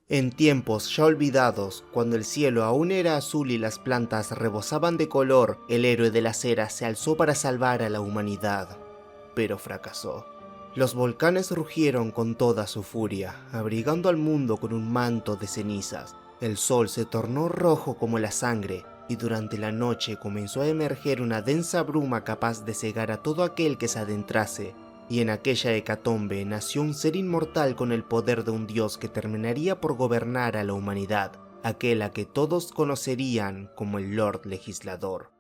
En tiempos ya olvidados, cuando el cielo aún era azul y las plantas rebosaban de color, el héroe de las eras se alzó para salvar a la humanidad, pero fracasó. Los volcanes rugieron con toda su furia, abrigando al mundo con un manto de cenizas. El sol se tornó rojo como la sangre, y durante la noche comenzó a emerger una densa bruma capaz de cegar a todo aquel que se adentrase. Y en aquella hecatombe nació un ser inmortal con el poder de un dios que terminaría por gobernar a la humanidad, aquel a que todos conocerían como el Lord Legislador.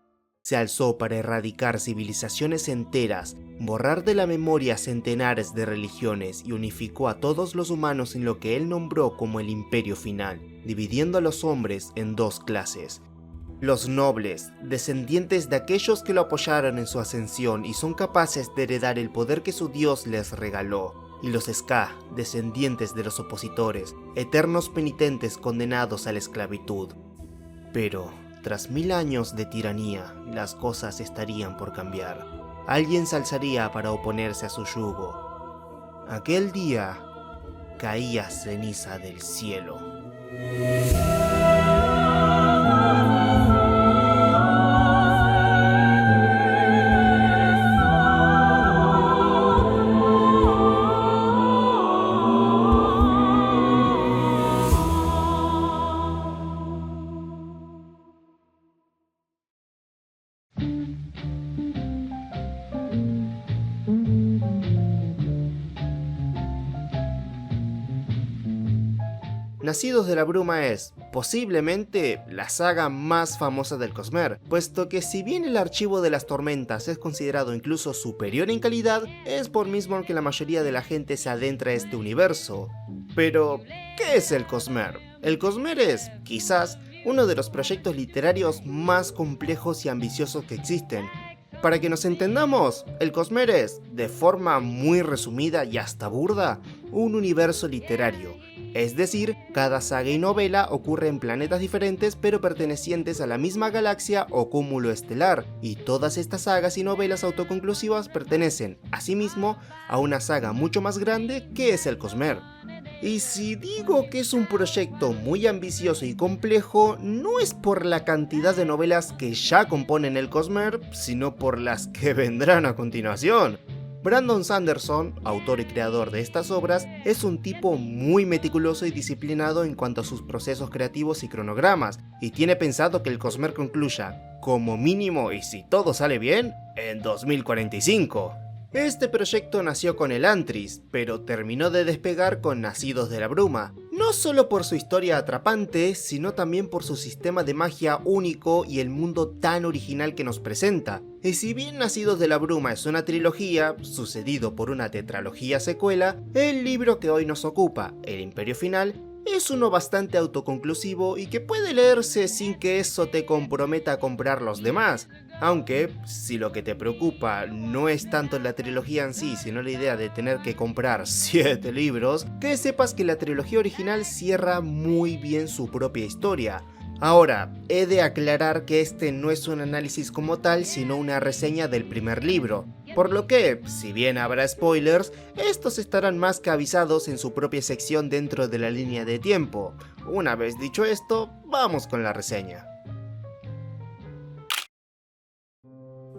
Se alzó para erradicar civilizaciones enteras, borrar de la memoria centenares de religiones y unificó a todos los humanos en lo que él nombró como el Imperio Final, dividiendo a los hombres en dos clases. Los nobles, descendientes de aquellos que lo apoyaron en su ascensión y son capaces de heredar el poder que su dios les regaló, y los Ska, descendientes de los opositores, eternos penitentes condenados a la esclavitud. Pero, tras 1000 años de tiranía, las cosas estarían por cambiar. Alguien se alzaría para oponerse a su yugo. Aquel día, caía ceniza del cielo. Nacidos de la Bruma es, posiblemente, la saga más famosa del Cosmere, puesto que si bien el Archivo de las Tormentas es considerado incluso superior en calidad, es por mismo que la mayoría de la gente se adentra a este universo. Pero, ¿qué es el Cosmere? El Cosmere es, quizás, uno de los proyectos literarios más complejos y ambiciosos que existen. Para que nos entendamos, el Cosmere es, de forma muy resumida y hasta burda, un universo literario. Es decir, cada saga y novela ocurre en planetas diferentes pero pertenecientes a la misma galaxia o cúmulo estelar, y todas estas sagas y novelas autoconclusivas pertenecen, asimismo, a una saga mucho más grande que es el Cosmere. Y si digo que es un proyecto muy ambicioso y complejo, no es por la cantidad de novelas que ya componen el Cosmere, sino por las que vendrán a continuación. Brandon Sanderson, autor y creador de estas obras, es un tipo muy meticuloso y disciplinado en cuanto a sus procesos creativos y cronogramas, y tiene pensado que el Cosmere concluya, como mínimo y si todo sale bien, en 2045. Este proyecto nació con Elantris, pero terminó de despegar con Nacidos de la Bruma, no solo por su historia atrapante, sino también por su sistema de magia único y el mundo tan original que nos presenta. Y si bien Nacidos de la Bruma es una trilogía, sucedido por una tetralogía secuela, el libro que hoy nos ocupa, El Imperio Final, es uno bastante autoconclusivo y que puede leerse sin que eso te comprometa a comprar los demás. Aunque, si lo que te preocupa no es tanto la trilogía en sí, sino la idea de tener que comprar 7 libros, que sepas que la trilogía original cierra muy bien su propia historia. Ahora, he de aclarar que este no es un análisis como tal, sino una reseña del primer libro, por lo que, si bien habrá spoilers, estos estarán más que avisados en su propia sección dentro de la línea de tiempo. Una vez dicho esto, vamos con la reseña.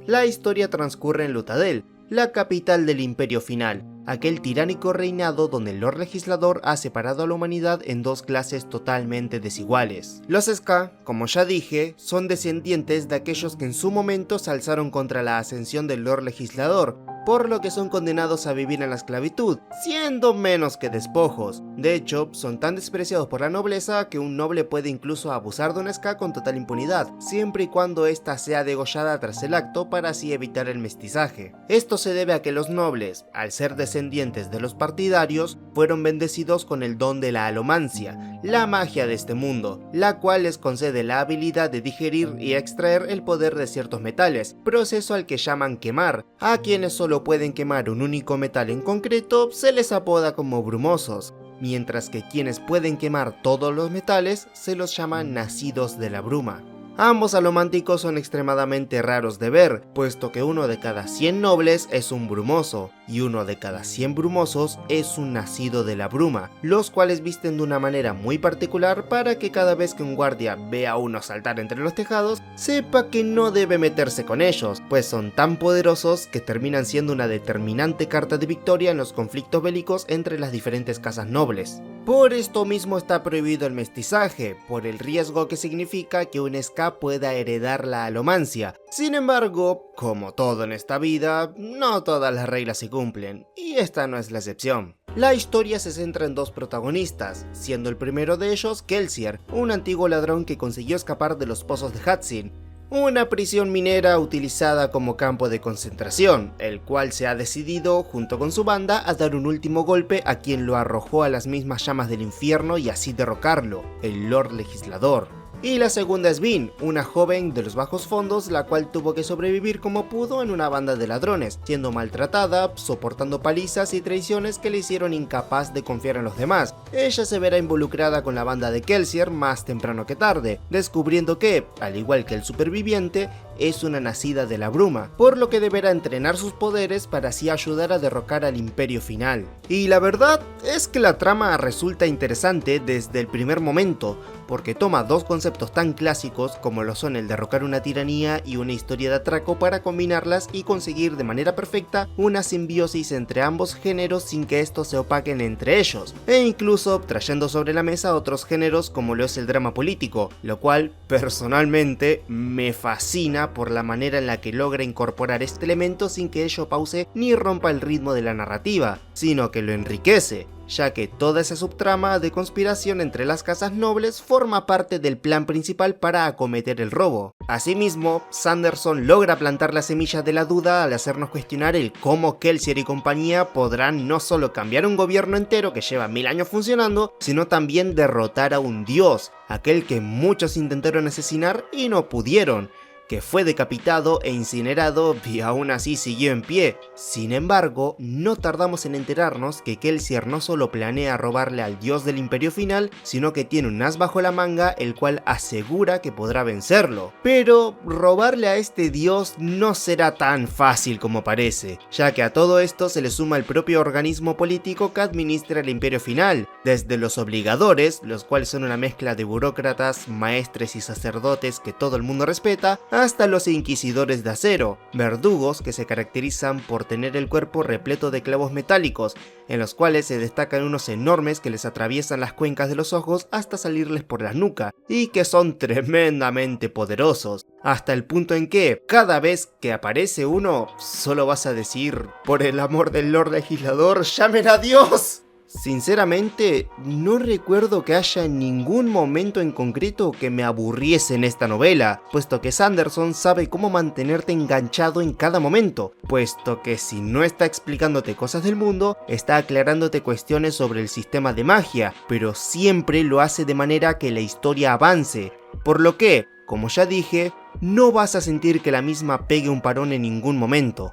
La historia transcurre en Luthadel, la capital del Imperio Final, aquel tiránico reinado donde el Lord Legislador ha separado a la humanidad en dos clases totalmente desiguales. Los Ska, como ya dije, son descendientes de aquellos que en su momento se alzaron contra la ascensión del Lord Legislador, por lo que son condenados a vivir en la esclavitud, siendo menos que despojos. De hecho, son tan despreciados por la nobleza que un noble puede incluso abusar de un Ska con total impunidad, siempre y cuando ésta sea degollada tras el acto para así evitar el mestizaje. Esto se debe a que los nobles, al ser descendientes de los partidarios, fueron bendecidos con el don de la alomancia, la magia de este mundo, la cual les concede la habilidad de digerir y extraer el poder de ciertos metales, proceso al que llaman quemar. A quienes solo pueden quemar un único metal en concreto se les apoda como brumosos, mientras que quienes pueden quemar todos los metales se los llama nacidos de la bruma. Ambos alománticos son extremadamente raros de ver, puesto que uno de cada 100 nobles es un brumoso, y uno de cada 100 brumosos es un nacido de la bruma, los cuales visten de una manera muy particular para que cada vez que un guardia vea a uno saltar entre los tejados, sepa que no debe meterse con ellos, pues son tan poderosos que terminan siendo una determinante carta de victoria en los conflictos bélicos entre las diferentes casas nobles. Por esto mismo está prohibido el mestizaje, por el riesgo que significa que un ska pueda heredar la alomancia. Sin embargo, como todo en esta vida, no todas las reglas se cumplen, y esta no es la excepción. La historia se centra en dos protagonistas, siendo el primero de ellos Kelsier, un antiguo ladrón que consiguió escapar de los pozos de Hatsin, una prisión minera utilizada como campo de concentración, el cual se ha decidido, junto con su banda, a dar un último golpe a quien lo arrojó a las mismas llamas del infierno y así derrocarlo, el Lord Legislador. Y la segunda es Vin, una joven de los bajos fondos, la cual tuvo que sobrevivir como pudo en una banda de ladrones, siendo maltratada, soportando palizas y traiciones que le hicieron incapaz de confiar en los demás. Ella se verá involucrada con la banda de Kelsier más temprano que tarde, descubriendo que, al igual que el superviviente, es una nacida de la bruma, por lo que deberá entrenar sus poderes para así ayudar a derrocar al imperio final. Y la verdad es que la trama resulta interesante desde el primer momento, porque toma dos conceptos tan clásicos como lo son el derrocar una tiranía y una historia de atraco para combinarlas y conseguir de manera perfecta una simbiosis entre ambos géneros sin que estos se opaquen entre ellos, e incluso trayendo sobre la mesa otros géneros como lo es el drama político, lo cual personalmente me fascina por la manera en la que logra incorporar este elemento sin que ello pause ni rompa el ritmo de la narrativa, sino que lo enriquece, ya que toda esa subtrama de conspiración entre las casas nobles forma parte del plan principal para acometer el robo. Asimismo, Sanderson logra plantar la semilla de la duda al hacernos cuestionar el cómo Kelsier y compañía podrán no solo cambiar un gobierno entero que lleva 1000 años funcionando, sino también derrotar a un dios, aquel que muchos intentaron asesinar y no pudieron, que fue decapitado e incinerado y aún así siguió en pie. Sin embargo, no tardamos en enterarnos que Kelsier no solo planea robarle al dios del imperio final, sino que tiene un as bajo la manga el cual asegura que podrá vencerlo. Pero robarle a este dios no será tan fácil como parece, ya que a todo esto se le suma el propio organismo político que administra el imperio final, desde los obligadores, los cuales son una mezcla de burócratas, maestres y sacerdotes que todo el mundo respeta, hasta los inquisidores de acero, verdugos que se caracterizan por tener el cuerpo repleto de clavos metálicos, en los cuales se destacan unos enormes que les atraviesan las cuencas de los ojos hasta salirles por la nuca, y que son tremendamente poderosos, hasta el punto en que, cada vez que aparece uno, solo vas a decir, por el amor del Lord Legislador, ¡llamen a Dios! Sinceramente, no recuerdo que haya en ningún momento en concreto que me aburriese en esta novela, puesto que Sanderson sabe cómo mantenerte enganchado en cada momento, puesto que si no está explicándote cosas del mundo, está aclarándote cuestiones sobre el sistema de magia, pero siempre lo hace de manera que la historia avance, por lo que, como ya dije, no vas a sentir que la misma pegue un parón en ningún momento.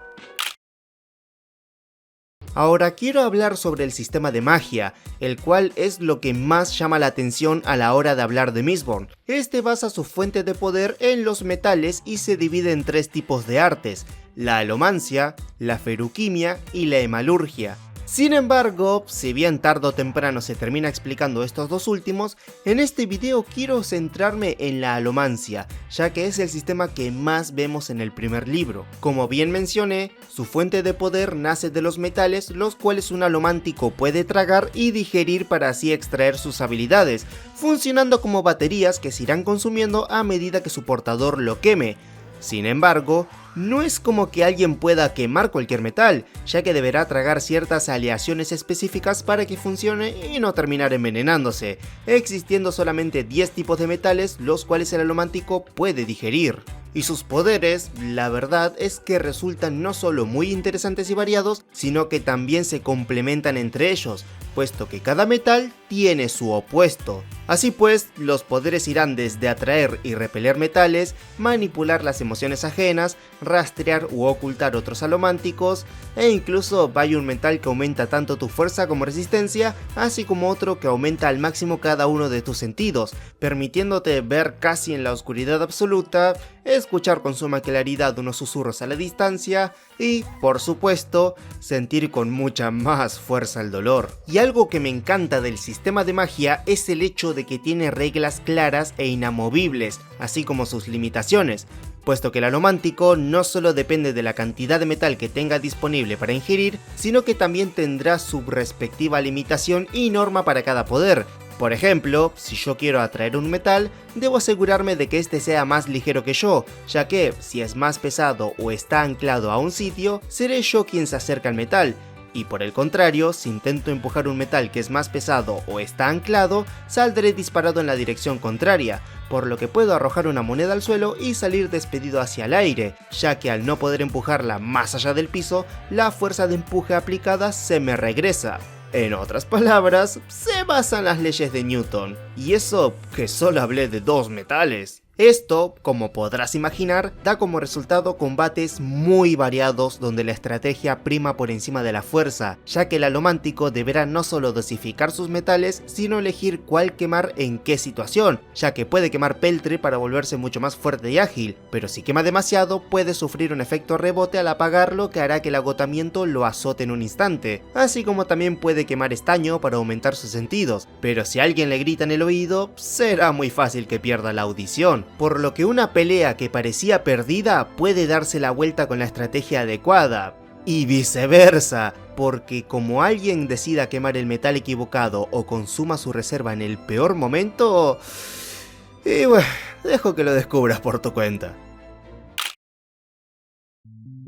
Ahora quiero hablar sobre el sistema de magia, el cual es lo que más llama la atención a la hora de hablar de Mistborn. Este basa su fuente de poder en los metales y se divide en tres tipos de artes: la alomancia, la feruquimia y la hemalurgia. Sin embargo, si bien tarde o temprano se termina explicando estos dos últimos, en este video quiero centrarme en la alomancia, ya que es el sistema que más vemos en el primer libro. Como bien mencioné, su fuente de poder nace de los metales, los cuales un alomántico puede tragar y digerir para así extraer sus habilidades, funcionando como baterías que se irán consumiendo a medida que su portador lo queme. Sin embargo, no es como que alguien pueda quemar cualquier metal, ya que deberá tragar ciertas aleaciones específicas para que funcione y no terminar envenenándose, existiendo solamente 10 tipos de metales los cuales el alomántico puede digerir. Y sus poderes, la verdad es que resultan no solo muy interesantes y variados, sino que también se complementan entre ellos, puesto que cada metal tiene su opuesto. Así pues, los poderes irán desde atraer y repeler metales, manipular las emociones ajenas, rastrear u ocultar otros alománticos, e incluso hay un metal que aumenta tanto tu fuerza como resistencia, así como otro que aumenta al máximo cada uno de tus sentidos, permitiéndote ver casi en la oscuridad absoluta, escuchar con suma claridad unos susurros a la distancia y, por supuesto, sentir con mucha más fuerza el dolor. Y algo que me encanta del sistema de magia es el hecho de que tiene reglas claras e inamovibles, así como sus limitaciones, puesto que el alomántico no solo depende de la cantidad de metal que tenga disponible para ingerir, sino que también tendrá su respectiva limitación y norma para cada poder. Por ejemplo, si yo quiero atraer un metal, debo asegurarme de que este sea más ligero que yo, ya que si es más pesado o está anclado a un sitio, seré yo quien se acerca al metal. Y por el contrario, si intento empujar un metal que es más pesado o está anclado, saldré disparado en la dirección contraria, por lo que puedo arrojar una moneda al suelo y salir despedido hacia el aire, ya que al no poder empujarla más allá del piso, la fuerza de empuje aplicada se me regresa. En otras palabras, se basan las leyes de Newton, y eso que solo hablé de 2 metales. Esto, como podrás imaginar, da como resultado combates muy variados donde la estrategia prima por encima de la fuerza, ya que el alomántico deberá no solo dosificar sus metales, sino elegir cuál quemar en qué situación, ya que puede quemar peltre para volverse mucho más fuerte y ágil, pero si quema demasiado puede sufrir un efecto rebote al apagarlo que hará que el agotamiento lo azote en un instante, así como también puede quemar estaño para aumentar sus sentidos, pero si alguien le grita en el oído, será muy fácil que pierda la audición. Por lo que una pelea que parecía perdida puede darse la vuelta con la estrategia adecuada. Y viceversa, porque como alguien decida quemar el metal equivocado o consuma su reserva en el peor momento... Y bueno, dejo que lo descubras por tu cuenta.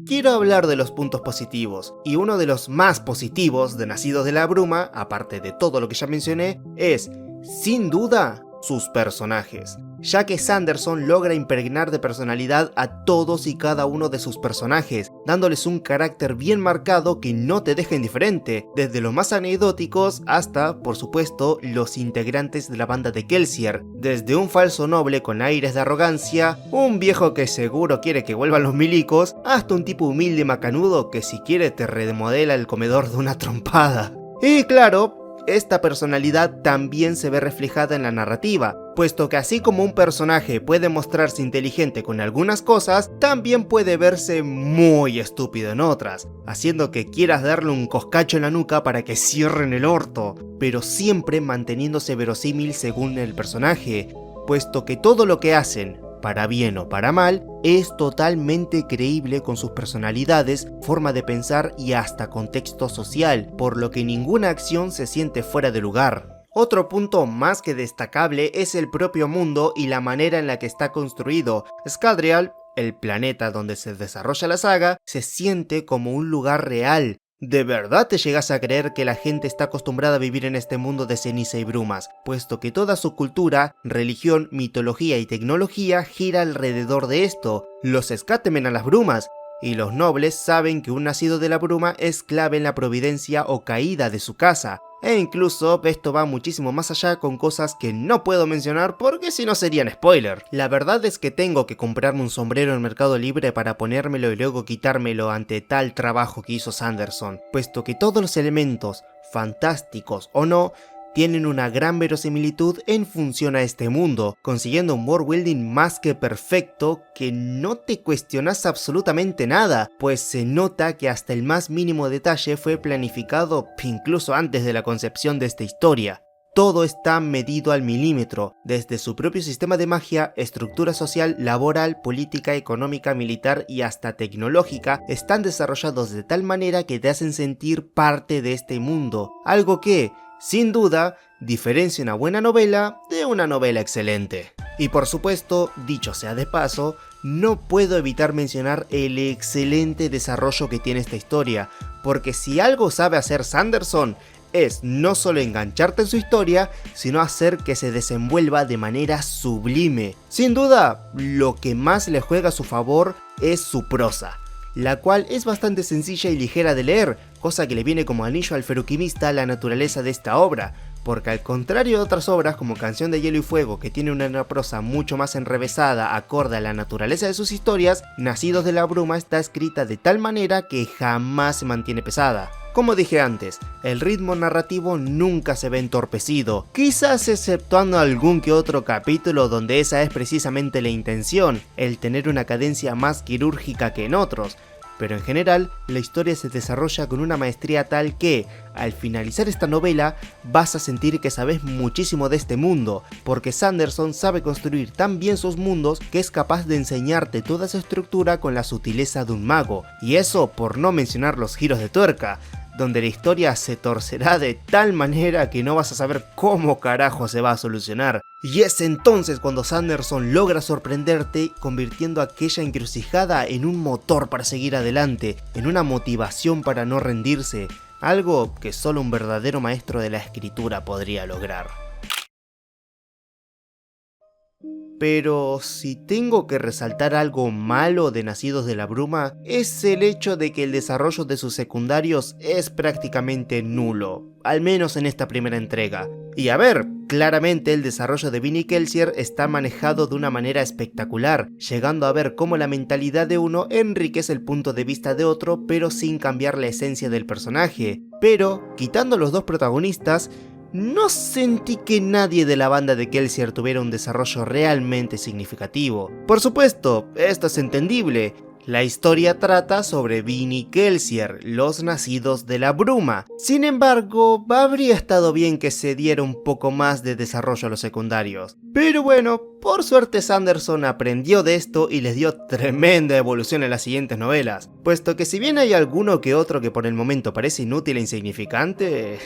Quiero hablar de los puntos positivos, y uno de los más positivos de Nacidos de la Bruma, aparte de todo lo que ya mencioné, es, sin duda, sus personajes, ya que Sanderson logra impregnar de personalidad a todos y cada uno de sus personajes, dándoles un carácter bien marcado que no te deja indiferente, desde los más anecdóticos hasta, por supuesto, los integrantes de la banda de Kelsier, desde un falso noble con aires de arrogancia, un viejo que seguro quiere que vuelvan los milicos, hasta un tipo humilde y macanudo que si quiere te remodela el comedor de una trompada. Y claro, esta personalidad también se ve reflejada en la narrativa, puesto que así como un personaje puede mostrarse inteligente con algunas cosas, también puede verse muy estúpido en otras, haciendo que quieras darle un coscacho en la nuca para que cierren el orto, pero siempre manteniéndose verosímil según el personaje, puesto que todo lo que hacen, para bien o para mal, es totalmente creíble con sus personalidades, forma de pensar y hasta contexto social, por lo que ninguna acción se siente fuera de lugar. Otro punto más que destacable es el propio mundo y la manera en la que está construido. Scadrial, el planeta donde se desarrolla la saga, se siente como un lugar real. ¿De verdad te llegas a creer que la gente está acostumbrada a vivir en este mundo de ceniza y brumas, puesto que toda su cultura, religión, mitología y tecnología gira alrededor de esto? Los Ska temen a las brumas, y los nobles saben que un nacido de la bruma es clave en la providencia o caída de su casa. E incluso esto va muchísimo más allá con cosas que no puedo mencionar porque si no serían spoiler. La verdad es que tengo que comprarme un sombrero en Mercado Libre para ponérmelo y luego quitármelo ante tal trabajo que hizo Sanderson, puesto que todos los elementos, fantásticos o no, tienen una gran verosimilitud en función a este mundo, consiguiendo un world building más que perfecto que no te cuestionas absolutamente nada, pues se nota que hasta el más mínimo detalle fue planificado incluso antes de la concepción de esta historia. Todo está medido al milímetro, desde su propio sistema de magia, estructura social, laboral, política, económica, militar y hasta tecnológica están desarrollados de tal manera que te hacen sentir parte de este mundo, algo que, sin duda, diferencia una buena novela de una novela excelente. Y por supuesto, dicho sea de paso, no puedo evitar mencionar el excelente desarrollo que tiene esta historia, porque si algo sabe hacer Sanderson, es no solo engancharte en su historia, sino hacer que se desenvuelva de manera sublime. Sin duda, lo que más le juega a su favor es su prosa, la cual es bastante sencilla y ligera de leer, cosa que le viene como anillo al feruquimista a la naturaleza de esta obra, porque al contrario de otras obras como Canción de Hielo y Fuego, que tiene una prosa mucho más enrevesada acorde a la naturaleza de sus historias, Nacidos de la Bruma está escrita de tal manera que jamás se mantiene pesada. Como dije antes, el ritmo narrativo nunca se ve entorpecido, quizás exceptuando algún que otro capítulo donde esa es precisamente la intención, el tener una cadencia más quirúrgica que en otros, pero en general la historia se desarrolla con una maestría tal que, al finalizar esta novela, vas a sentir que sabes muchísimo de este mundo, porque Sanderson sabe construir tan bien sus mundos que es capaz de enseñarte toda su estructura con la sutileza de un mago, y eso por no mencionar los giros de tuerca, donde la historia se torcerá de tal manera que no vas a saber cómo carajo se va a solucionar. Y es entonces cuando Sanderson logra sorprenderte, convirtiendo aquella encrucijada en un motor para seguir adelante, en una motivación para no rendirse, algo que solo un verdadero maestro de la escritura podría lograr. Pero si tengo que resaltar algo malo de Nacidos de la Bruma, es el hecho de que el desarrollo de sus secundarios es prácticamente nulo, al menos en esta primera entrega. Y a ver, claramente el desarrollo de Vinnie Kelsier está manejado de una manera espectacular, llegando a ver cómo la mentalidad de uno enriquece el punto de vista de otro, pero sin cambiar la esencia del personaje. Pero, quitando los dos protagonistas, no sentí que nadie de la banda de Kelsier tuviera un desarrollo realmente significativo. Por supuesto, esto es entendible. La historia trata sobre Vinnie Kelsier, los Nacidos de la Bruma. Sin embargo, habría estado bien que se diera un poco más de desarrollo a los secundarios. Pero bueno, por suerte Sanderson aprendió de esto y les dio tremenda evolución en las siguientes novelas, puesto que si bien hay alguno que otro que por el momento parece inútil e insignificante,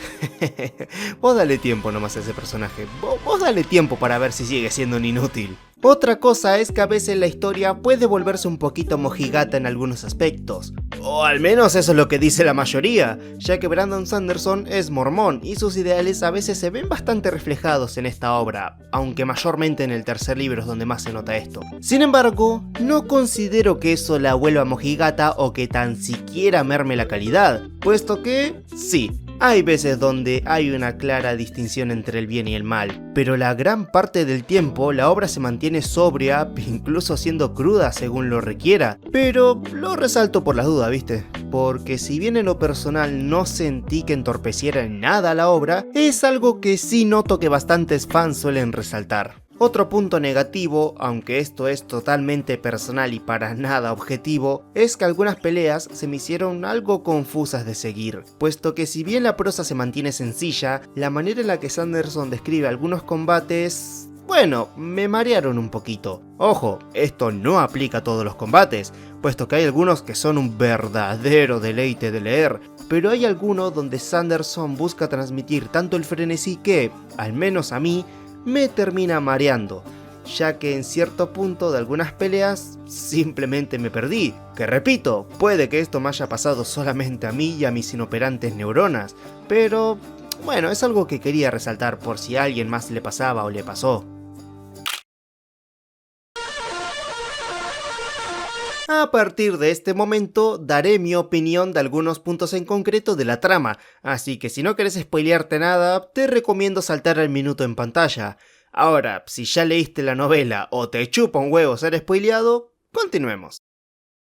vos dale tiempo nomás a ese personaje, vos dale tiempo para ver si sigue siendo un inútil. Otra cosa es que a veces la historia puede volverse un poquito mojigata en algunos aspectos, o al menos eso es lo que dice la mayoría, ya que Brandon Sanderson es mormón y sus ideales a veces se ven bastante reflejados en esta obra, aunque mayormente en el tercer libro es donde más se nota esto. Sin embargo, no considero que eso la vuelva mojigata o que tan siquiera merme la calidad, puesto que, sí, hay veces donde hay una clara distinción entre el bien y el mal, pero la gran parte del tiempo la obra se mantiene sobria, incluso siendo cruda según lo requiera, pero lo resalto por las dudas, ¿viste? Porque si bien en lo personal no sentí que entorpeciera en nada la obra, es algo que sí noto que bastantes fans suelen resaltar. Otro punto negativo, aunque esto es totalmente personal y para nada objetivo, es que algunas peleas se me hicieron algo confusas de seguir, puesto que si bien la prosa se mantiene sencilla, la manera en la que Sanderson describe algunos combates, bueno, me marearon un poquito. Ojo, esto no aplica a todos los combates, puesto que hay algunos que son un verdadero deleite de leer, pero hay algunos donde Sanderson busca transmitir tanto el frenesí que, al menos a mí, me termina mareando, ya que en cierto punto de algunas peleas simplemente me perdí, que repito, puede que esto me haya pasado solamente a mí y a mis inoperantes neuronas, pero bueno, es algo que quería resaltar por si a alguien más le pasaba o le pasó. A partir de este momento daré mi opinión de algunos puntos en concreto de la trama, así que si no querés spoilearte nada, te recomiendo saltar al minuto en pantalla. Ahora, si ya leíste la novela o te chupa un huevo ser spoileado, continuemos.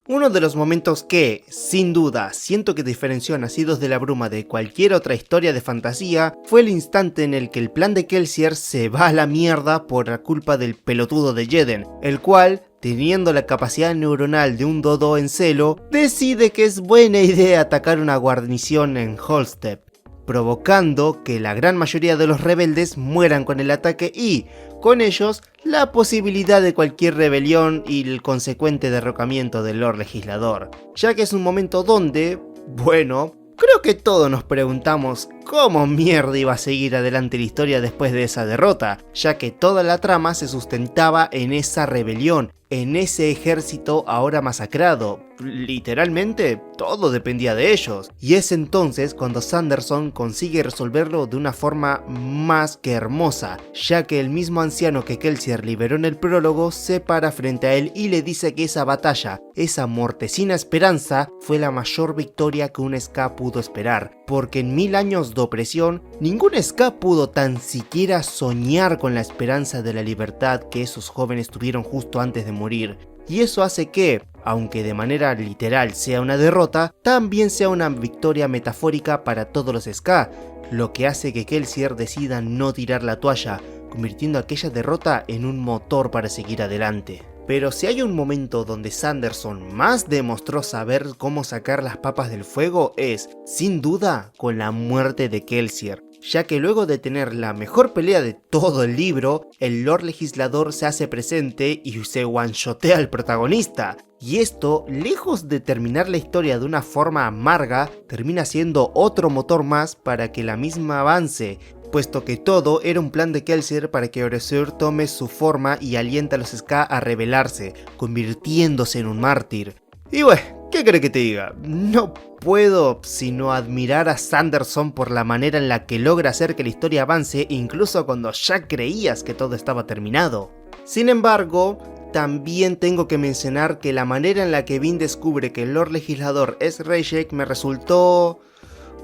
Uno de los momentos que, sin duda, siento que diferenció a Nacidos de la Bruma de cualquier otra historia de fantasía fue el instante en el que el plan de Kelsier se va a la mierda por la culpa del pelotudo de Jeden, el cual, teniendo la capacidad neuronal de un dodo en celo, decide que es buena idea atacar una guarnición en Holstep, provocando que la gran mayoría de los rebeldes mueran con el ataque y, con ellos, la posibilidad de cualquier rebelión y el consecuente derrocamiento del Lord Legislador, ya que es un momento donde, bueno, creo que todos nos preguntamos cómo mierda iba a seguir adelante la historia después de esa derrota, ya que toda la trama se sustentaba en esa rebelión, en ese ejército ahora masacrado. Literalmente, todo dependía de ellos. Y es entonces cuando Sanderson consigue resolverlo de una forma más que hermosa, ya que el mismo anciano que Kelsier liberó en el prólogo se para frente a él y le dice que esa batalla, esa mortecina esperanza, fue la mayor victoria que un Ska pudo esperar, porque en 1000 años de opresión, ningún ska pudo tan siquiera soñar con la esperanza de la libertad que esos jóvenes tuvieron justo antes de morir. Y eso hace que, aunque de manera literal sea una derrota, también sea una victoria metafórica para todos los ska, lo que hace que Kelsier decida no tirar la toalla, convirtiendo aquella derrota en un motor para seguir adelante. Pero si hay un momento donde Sanderson más demostró saber cómo sacar las papas del fuego es, sin duda, con la muerte de Kelsier, ya que luego de tener la mejor pelea de todo el libro, el Lord Legislador se hace presente y se one-shotea al protagonista. Y esto, lejos de terminar la historia de una forma amarga, termina siendo otro motor más para que la misma avance, puesto que todo era un plan de Kelsier para que Oresur tome su forma y alienta a los ska a rebelarse, convirtiéndose en un mártir. Y bueno, ¿qué cree que te diga? No puedo sino admirar a Sanderson por la manera en la que logra hacer que la historia avance incluso cuando ya creías que todo estaba terminado. Sin embargo, también tengo que mencionar que la manera en la que Vin descubre que el Lord Legislador es Rayek me resultó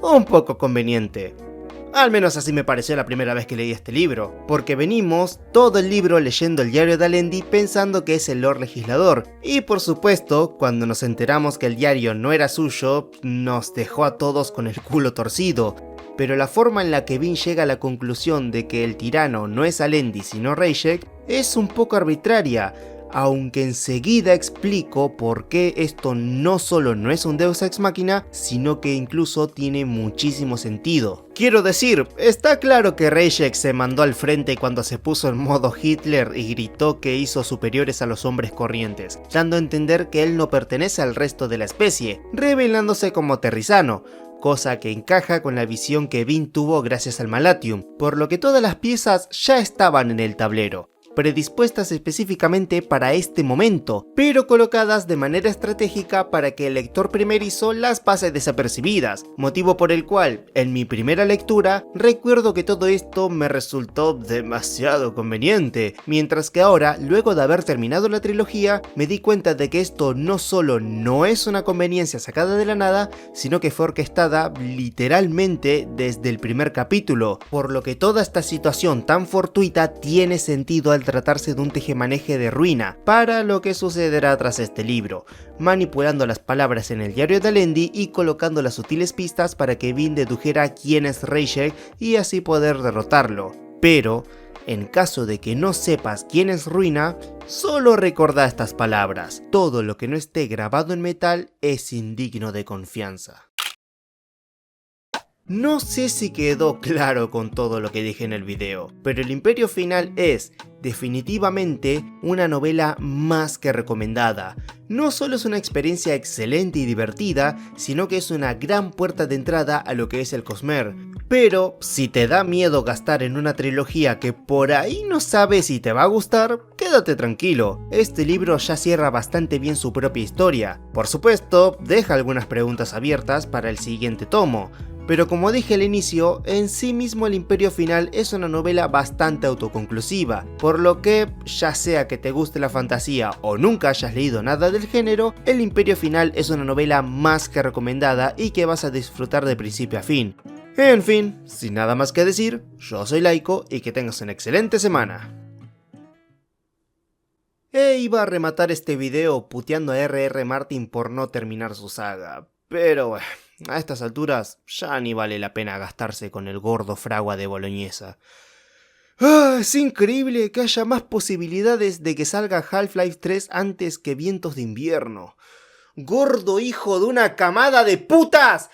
un poco conveniente. Al menos así me pareció la primera vez que leí este libro, porque venimos todo el libro leyendo el diario de Alendi pensando que es el Lord Legislador, y por supuesto, cuando nos enteramos que el diario no era suyo, nos dejó a todos con el culo torcido. Pero la forma en la que Vin llega a la conclusión de que el tirano no es Alendi sino Rayek es un poco arbitraria, aunque enseguida explico por qué esto no solo no es un Deus Ex Machina, sino que incluso tiene muchísimo sentido. Quiero decir, está claro que Rayek se mandó al frente cuando se puso en modo Hitler y gritó que hizo superiores a los hombres corrientes, dando a entender que él no pertenece al resto de la especie, revelándose como Terrizano, cosa que encaja con la visión que Vin tuvo gracias al Malatium, por lo que todas las piezas ya estaban en el tablero, predispuestas específicamente para este momento, pero colocadas de manera estratégica para que el lector primerizo las pase desapercibidas, motivo por el cual, en mi primera lectura, recuerdo que todo esto me resultó demasiado conveniente, mientras que ahora, luego de haber terminado la trilogía, me di cuenta de que esto no solo no es una conveniencia sacada de la nada, sino que fue orquestada literalmente desde el primer capítulo, por lo que toda esta situación tan fortuita tiene sentido al tratarse de un tejemaneje de ruina para lo que sucederá tras este libro, manipulando las palabras en el diario de Alendi y colocando las sutiles pistas para que Vin dedujera quién es Rayek y así poder derrotarlo. Pero, en caso de que no sepas quién es Ruina, solo recuerda estas palabras: todo lo que no esté grabado en metal es indigno de confianza. No sé si quedó claro con todo lo que dije en el video, pero El Imperio Final es, definitivamente, una novela más que recomendada. No solo es una experiencia excelente y divertida, sino que es una gran puerta de entrada a lo que es el Cosmere. Pero, si te da miedo gastar en una trilogía que por ahí no sabes si te va a gustar, quédate tranquilo, este libro ya cierra bastante bien su propia historia. Por supuesto, deja algunas preguntas abiertas para el siguiente tomo, pero como dije al inicio, en sí mismo El Imperio Final es una novela bastante autoconclusiva, por lo que, ya sea que te guste la fantasía o nunca hayas leído nada del género, El Imperio Final es una novela más que recomendada y que vas a disfrutar de principio a fin. En fin, sin nada más que decir, yo soy Laiko y que tengas una excelente semana. Iba a rematar este video puteando a R.R. Martin por no terminar su saga, pero bueno, a estas alturas ya ni vale la pena gastarse con el gordo fragua de Boloñesa. Es increíble que haya más posibilidades de que salga Half-Life 3 antes que Vientos de Invierno. ¡Gordo hijo de una camada de putas!